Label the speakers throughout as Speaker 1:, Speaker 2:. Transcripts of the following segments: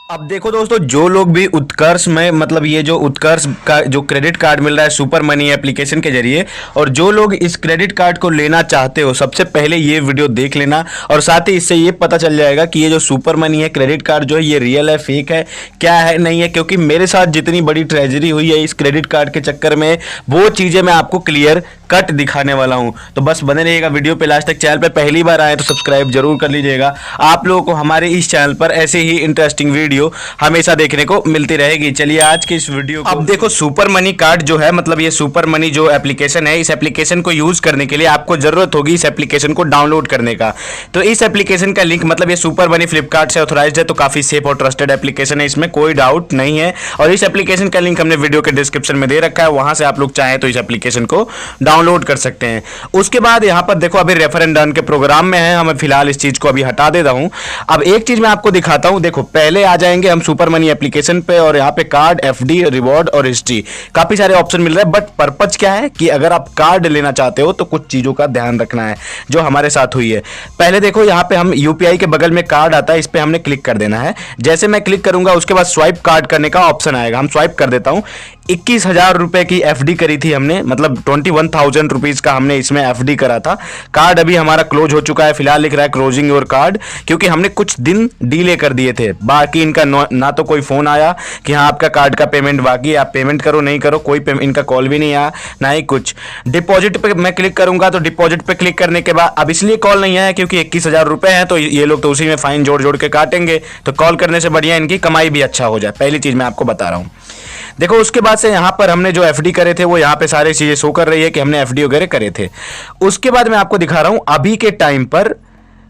Speaker 1: अब देखो दोस्तों, जो लोग भी उत्कर्ष में मतलब ये जो उत्कर्ष का जो क्रेडिट कार्ड मिल रहा है सुपर मनी एप्लीकेशन के जरिए, और जो लोग इस क्रेडिट कार्ड को लेना चाहते हो, सबसे पहले ये वीडियो देख लेना। और साथ ही इससे ये पता चल जाएगा कि ये जो सुपर मनी है क्रेडिट कार्ड जो है ये रियल है, फेक है, क्या है, नहीं है। क्योंकि मेरे साथ जितनी बड़ी ट्रेजेडी हुई है इस क्रेडिट कार्ड के चक्कर में, वो चीज़ें मैं आपको क्लियर कट दिखाने वाला हूं। तो बस बने रहिएगा वीडियो पे लास्ट तक। चैनल पे पहली बार आए तो सब्सक्राइब जरूर कर लीजिएगा। आप लोगों को हमारे इस चैनल पर ऐसे ही इंटरेस्टिंग वीडियो हमेशा देखने को मिलती रहेगी। चलिए आज की इस वीडियो को, अब देखो सुपर मनी कार्ड जो है, मतलब ये सुपर मनी जो एप्लीकेशन है, इस एप्लीकेशन को यूज करने के लिए आपको जरूरत होगी इस एप्लीकेशन को डाउनलोड करने का। तो इस एप्लीकेशन का लिंक, मतलब ये सुपर मनी फ्लिपकार्ट से ऑथराइज्ड है, तो काफी सेफ और ट्रस्टेड एप्लीकेशन है, इसमें कोई डाउट नहीं है। और इस एप्लीकेशन का लिंक हमने वीडियो के डिस्क्रिप्शन में दे रखा है, वहां से आप लोग चाहें तो इस एप्लीकेशन को डाउनलोड कर सकते हैं। उसके बाद यहां पर देखो, अभी रेफर एंड डन के प्रोग्राम में है, हमें फिलहाल इस चीज को अभी हटा देता हूं। अब एक चीज मैं आपको दिखाता हूं। देखो, पहले आ जाएंगे हम सुपर मनी एप्लीकेशन पे, और यहां पे कार्ड, एफडी, रिवॉर्ड और हिस्ट्री, काफी सारे ऑप्शन मिल रहे हैं। बट पर्पज क्या है कि अगर आप कार्ड लेना चाहते हो तो कुछ चीजों का ध्यान रखना है जो हमारे साथ हुई है। पहले देखो, यहां पे हम यूपीआई के बगल में कार्ड आता है, इस पे हमने क्लिक कर देना है। जैसे मैं क्लिक करूंगा उसके बाद स्वाइप कार्ड करने का ऑप्शन आएगा, हम स्वाइप कर देता हूं। 21,000 रुपए की एफडी करी थी हमने, मतलब 21,000 रुपीज का हमने इसमें एफडी करा था। कार्ड अभी हमारा क्लोज हो चुका है, फिलहाल लिख रहा है क्लोजिंग योर कार्ड, क्योंकि हमने कुछ दिन डिले कर दिए थे। बाकी इनका ना तो कोई फोन आया कि हाँ आपका कार्ड का पेमेंट बाकी है, आप पेमेंट करो, नहीं करो, कोई इनका कॉल भी नहीं आया, ना ही कुछ। डिपॉजिट पे मैं क्लिक करूंगा तो डिपॉजिट पे क्लिक करने के बाद, अब इसलिए कॉल नहीं आया क्योंकि 21,000 रुपए हैं, तो ये लोग तो उसी में फाइन जोड़ जोड़ के काटेंगे, तो कॉल करने से बढ़िया इनकी कमाई भी अच्छा हो जाए। पहली चीज मैं आपको बता रहा हूं। देखो, उसके बाद से यहाँ पर हमने जो एफडी करे थे वो यहाँ पे सारी चीजें शो कर रही है कि हमने एफडी वगैरह करे थे। उसके बाद मैं आपको दिखा रहा हूं, अभी के टाइम पर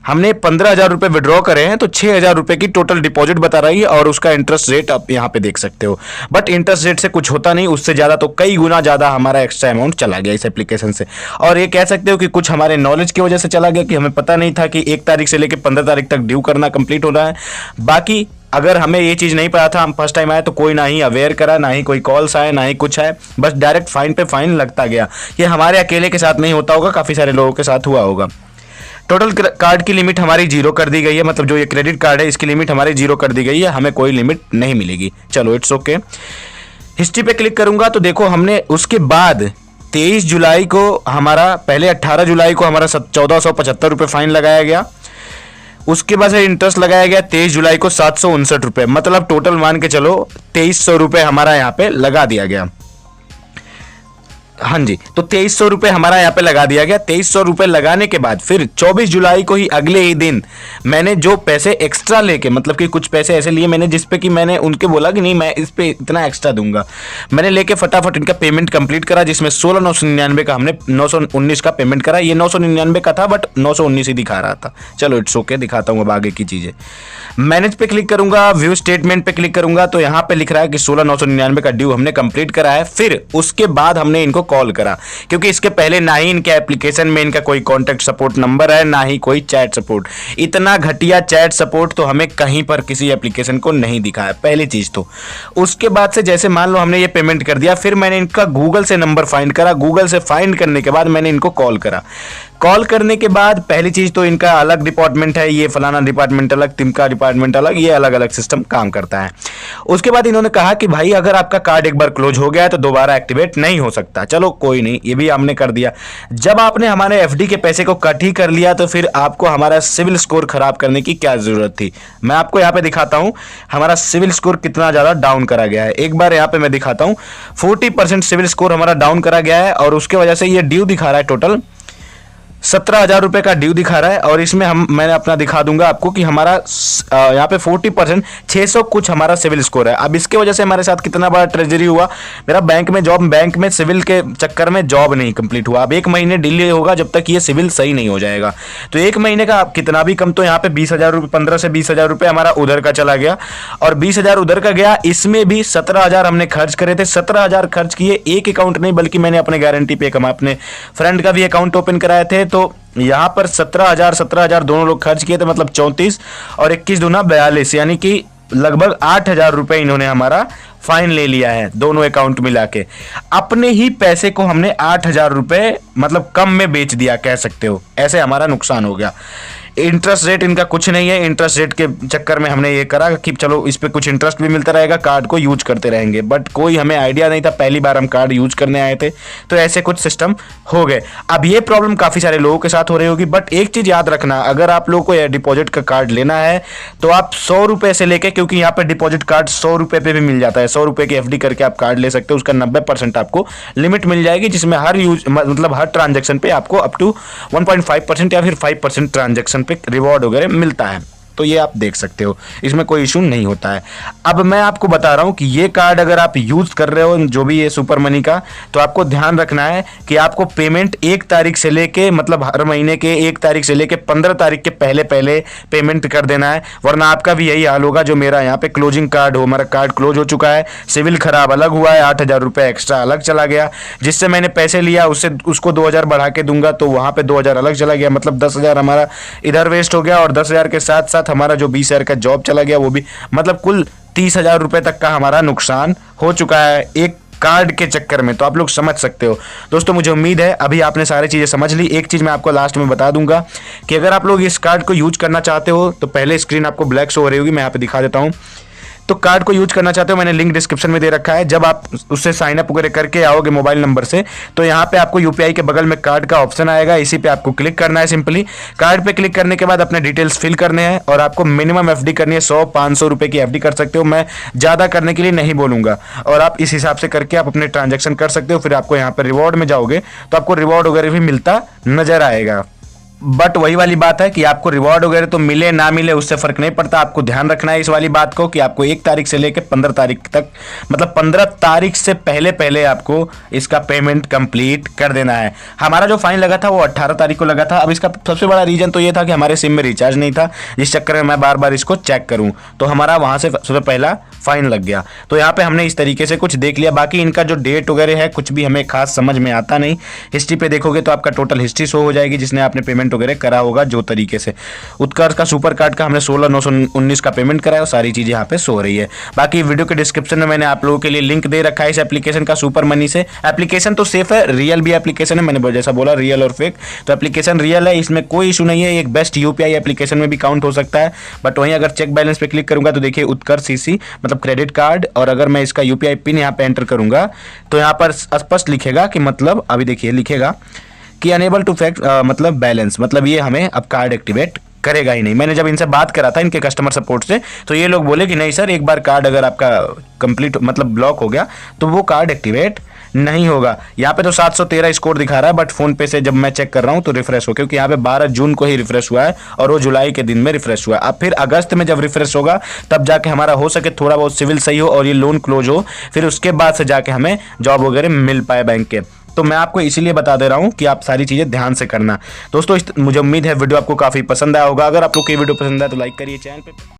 Speaker 1: हमने 15,000 रुपए विड्रॉ करे हैं, तो 6,000 रुपए की टोटल डिपॉजिट बता रही है, और उसका इंटरेस्ट रेट आप यहाँ पे देख सकते हो। बट इंटरेस्ट रेट से कुछ होता नहीं, उससे ज्यादा तो कई गुना ज्यादा हमारा एक्स्ट्रा अमाउंट चला गया इस एप्लीकेशन से। और ये कह सकते हो कि कुछ हमारे नॉलेज की वजह से चला गया, कि हमें पता नहीं था कि 1 तारीख से लेकर 15 तारीख तक ड्यू करना कंप्लीट हो रहा है। बाकी अगर हमें ये चीज नहीं पता था, हम फर्स्ट टाइम आए, तो कोई ना ही अवेयर करा, ना ही कोई कॉल्स आए, ना ही कुछ है, बस डायरेक्ट फाइन पे फाइन लगता गया। ये हमारे अकेले के साथ नहीं होता होगा, काफी सारे लोगों के साथ हुआ होगा। टोटल कार्ड की लिमिट हमारी 0 कर दी गई है, मतलब जो ये क्रेडिट कार्ड है इसकी लिमिट हमारी 0 कर दी गई है, हमें कोई लिमिट नहीं मिलेगी। चलो इट्स ओके। हिस्ट्री पे क्लिक करूंगा तो देखो, हमने उसके बाद 23 जुलाई को हमारा, पहले 18 जुलाई को हमारा 1475 रुपये फाइन लगाया गया। उसके बाद से इंटरेस्ट लगाया गया 23 जुलाई को 759 रुपये, मतलब टोटल मान के चलो 2300 रुपये हमारा यहाँ पे लगा दिया गया। हाँ जी, तो 2300 रुपये हमारा यहाँ पे लगा दिया गया। 2300 रुपये लगाने के बाद फिर 24 जुलाई को ही, अगले ही दिन, मैंने जो पैसे एक्स्ट्रा लेके, मतलब कि कुछ पैसे ऐसे लिए मैंने जिसपे कि मैंने उनके बोला कि नहीं मैं इस पे इतना एक्स्ट्रा दूंगा, मैंने लेके फटाफट इनका पेमेंट कंप्लीट करा, जिसमें 16,999 का हमने 919 का पेमेंट करा। ये 999 का था बट 919 ही दिखा रहा था। चलो इट्स ओके, दिखाता हूँ अब आगे की चीजें। मैनेज पे क्लिक करूंगा, व्यू स्टेटमेंट पे क्लिक करूंगा तो यहाँ पे लिख रहा है कि 16,999 का ड्यू हमने कंप्लीट करा है। फिर उसके बाद हमने इनको कॉल करा, क्योंकि इसके पहले ना ही इनके एप्लीकेशन में इनका कोई कॉन्टैक्ट सपोर्ट नंबर है, ना ही कोई चैट सपोर्ट। इतना घटिया चैट सपोर्ट तो हमें कहीं पर किसी एप्लीकेशन को नहीं दिखा है, पहली चीज तो। उसके बाद से जैसे मान लो हमने ये पेमेंट कर दिया, फिर मैंने इनका गूगल से नंबर फाइंड करा। गूगल से फाइंड करने के बाद मैंने इनको कॉल करा। कॉल करने के बाद पहली चीज तो इनका अलग डिपार्टमेंट है, ये फलाना डिपार्टमेंट अलग, तिमका डिपार्टमेंट अलग, ये अलग अलग सिस्टम काम करता है। उसके बाद इन्होंने कहा कि भाई अगर आपका कार्ड एक बार क्लोज हो गया है तो दोबारा एक्टिवेट नहीं हो सकता। चलो कोई नहीं, ये भी हमने कर दिया। जब आपने हमारे एफडी के पैसे को कट ही कर लिया तो फिर आपको हमारा सिविल स्कोर खराब करने की क्या जरूरत थी। मैं आपको यहाँ पे दिखाता हूँ हमारा सिविल स्कोर कितना ज्यादा डाउन करा गया है। एक बार यहाँ पे मैं दिखाता हूँ, 40% सिविल स्कोर हमारा डाउन करा गया है, और उसके वजह से ये ड्यू दिखा रहा है टोटल 17,000 रुपए का ड्यू दिखा रहा है। और इसमें मैंने अपना दिखा दूंगा आपको कि हमारा यहाँ पे 40%, 600 कुछ हमारा सिविल स्कोर है। अब इसके वजह से हमारे साथ कितना बड़ा ट्रेजरी हुआ, मेरा बैंक में सिविल के चक्कर में जॉब नहीं कंप्लीट हुआ। अब 1 महीने डिले होगा जब तक ये सिविल सही नहीं हो जाएगा। तो 1 महीने का कितना भी कम, तो यहाँ पे 20,000 रुपये, 15 से 20,000 रुपये हमारा उधर का चला गया, और 20,000 उधर का गया। इसमें भी 17,000 हमने खर्च करे थे। 17,000 खर्च किए, एक अकाउंट नहीं बल्कि मैंने अपने गारंटी पे अपने फ्रेंड का भी अकाउंट ओपन कराए थे। तो यहां पर 17,000 दोनों लोग खर्च किए थे, मतलब 34 और 21 दूना 42, यानी कि लगभग 8,000 रुपए इन्होंने हमारा फाइन ले लिया है दोनों अकाउंट मिला के। अपने ही पैसे को हमने 8,000 रुपए मतलब कम में बेच दिया, कह सकते हो, ऐसे हमारा नुकसान हो गया। इंटरेस्ट रेट इनका कुछ नहीं है। इंटरेस्ट रेट के चक्कर में हमने ये करा कि चलो इस पे कुछ इंटरेस्ट भी मिलता रहेगा, कार्ड को यूज करते रहेंगे, बट कोई हमें आइडिया नहीं था, पहली बार हम कार्ड यूज करने आए थे, तो ऐसे कुछ सिस्टम हो गए। अब ये प्रॉब्लम काफ़ी सारे लोगों के साथ हो रही होगी, बट एक चीज़ याद रखना, अगर आप लोगों को डिपॉजिट का कार्ड लेना है तो आप 100 रुपये से लेके, क्योंकि यहाँ पे डिपॉजिट कार्ड 100 रुपये पे भी मिल जाता है, 100 रुपये की एफडी करके आप कार्ड ले सकते हो, उसका 90% आपको लिमिट मिल जाएगी, जिसमें हर यूज मतलब हर ट्रांजेक्शन पे आपको अप टू 1.5% या फिर 5% ट्रांजेक्शन पे रिवॉर्ड वगैरह मिलता है। तो ये आप देख सकते हो, इसमें कोई इशू नहीं होता है। अब मैं आपको बता रहा हूं कि ये कार्ड अगर आप यूज कर रहे हो जो भी ये सुपर मनी का, तो आपको ध्यान रखना है कि आपको पेमेंट 1 तारीख से लेके, मतलब हर महीने के 1 तारीख से लेके 15 तारीख के पहले पहले पेमेंट कर देना है, वरना आपका भी यही हाल होगा जो मेरा यहाँ पे क्लोजिंग कार्ड हो, हमारा कार्ड क्लोज हो चुका है, सिविल खराब अलग हुआ है, 8,000 रुपये एक्स्ट्रा अलग चला गया, जिससे मैंने पैसे लिया उससे उसको 2,000 बढ़ा के दूंगा, तो वहाँ पे 2,000 अलग चला गया, मतलब 10,000 हमारा इधर वेस्ट हो गया, और 10,000 के साथ साथ हमारा जो 20,000 का जॉब चला गया वो भी, मतलब कुल 30,000 रुपए तक का हमारा नुकसान हो चुका है एक कार्ड के चक्कर में। तो आप लोग समझ सकते हो दोस्तों, मुझे उम्मीद है अभी आपने सारी चीज़ें समझ ली। एक चीज़ मैं आपको लास्ट में बता दूंगा कि अगर आप लोग इस कार्ड को यूज करना चाहते हो तो पहले स्क्रीन आपको ब्लैक शो हो रही होगी, मैं यहाँ पे दिखा देता हूँ। तो कार्ड को यूज करना चाहते हो, मैंने लिंक डिस्क्रिप्शन में दे रखा है, जब आप उससे साइन अप वगैरह करके आओगे मोबाइल नंबर से, तो यहाँ पे आपको यूपीआई के बगल में कार्ड का ऑप्शन आएगा, इसी पे आपको क्लिक करना है। सिंपली कार्ड पे क्लिक करने के बाद अपने डिटेल्स फिल करने हैं, और आपको मिनिमम एफडी करनी है, 100-500 रुपए की एफडी कर सकते हो, मैं ज़्यादा करने के लिए नहीं बोलूँगा, और आप इस हिसाब से करके आप अपने ट्रांजेक्शन कर सकते हो। फिर आपको यहाँ पर रिवॉर्ड में जाओगे तो आपको रिवॉर्ड वगैरह भी मिलता नजर आएगा। बट वही वाली बात है कि आपको रिवॉर्ड वगैरह तो मिले ना मिले उससे फर्क नहीं पड़ता, आपको ध्यान रखना है इस वाली बात को कि आपको 1 तारीख से लेकर 15 तारीख तक, मतलब 15 तारीख से पहले पहले आपको इसका पेमेंट कंप्लीट कर देना है। हमारा जो फाइन लगा था वो 18 तारीख को लगा था। अब इसका सबसे बड़ा रीजन तो ये था कि हमारे सिम में रिचार्ज नहीं था, जिस चक्कर में मैं बार बार इसको चेक करूँ, तो हमारा वहाँ से सबसे पहला फाइन लग गया। तो यहाँ पे हमने इस तरीके से कुछ देख लिया, बाकी इनका जो डेट वगैरह है कुछ भी हमें खास समझ में आता नहीं। हिस्ट्री पे देखोगे तो आपका टोटल हिस्ट्री शो हो जाएगी, जिसने आपने पेमेंट वगैरह करा होगा जो तरीके से। उत्कर्ष का सुपर कार्ड का हमने 16,919 का पेमेंट करा है, और सारी चीजें यहाँ पे शो हो रही है। बाकी वीडियो के डिस्क्रिप्शन में मैंने आप लोगों के लिए लिंक दे रखा है इस एप्लीकेशन का, सुपर मनी से। एप्लीकेशन तो सेफ है, रियल भी एप्लीकेशन है, मैंने जैसा बोला रियल और फेक, तो एप्लीकेशन रियल है, इसमें कोई इशू नहीं है, एक बेस्ट यूपीआई एप्लीकेशन में भी काउंट हो सकता है। बट वहीं अगर चेक बैलेंस पे क्लिक करूंगा तो देखिए उत्कर्ष सीसी मतलब क्रेडिट कार्ड, और अगर मैं इसका यूपीआई पिन यहाँ पे एंटर करूंगा तो यहाँ पर स्पष्ट लिखेगा कि, मतलब अभी देखिए लिखेगा कि अनेबल टू फैक्ट मतलब बैलेंस, मतलब ये हमें अब कार्ड एक्टिवेट करेगा ही नहीं। मैंने जब इनसे बात करा था इनके कस्टमर सपोर्ट से, तो ये लोग बोले कि नहीं सर, एक बार कार्ड अगर आपका कंप्लीट मतलब ब्लॉक हो गया तो वो कार्ड एक्टिवेट नहीं होगा। यहाँ पे तो 713 स्कोर दिखा रहा है, बट फोन पे से जब मैं चेक कर रहा हूँ तो रिफ्रेश हो, क्योंकि यहाँ पे 12 जून को ही रिफ्रेश हुआ है और वो जुलाई के दिन में रिफ्रेश हुआ है। अब फिर अगस्त में जब रिफ्रेश होगा तब जाके हमारा हो सके थोड़ा बहुत सिविल सही हो और ये लोन क्लोज हो, फिर उसके बाद से जाके हमें जॉब वगैरह मिल पाए बैंक के। तो मैं आपको इसीलिए बता दे रहा हूँ कि आप सारी चीज़ें ध्यान से करना। दोस्तों मुझे उम्मीद है वीडियो आपको काफ़ी पसंद आया होगा। अगर आप लोग को ये वीडियो पसंद आया तो लाइक करिए चैनल पे।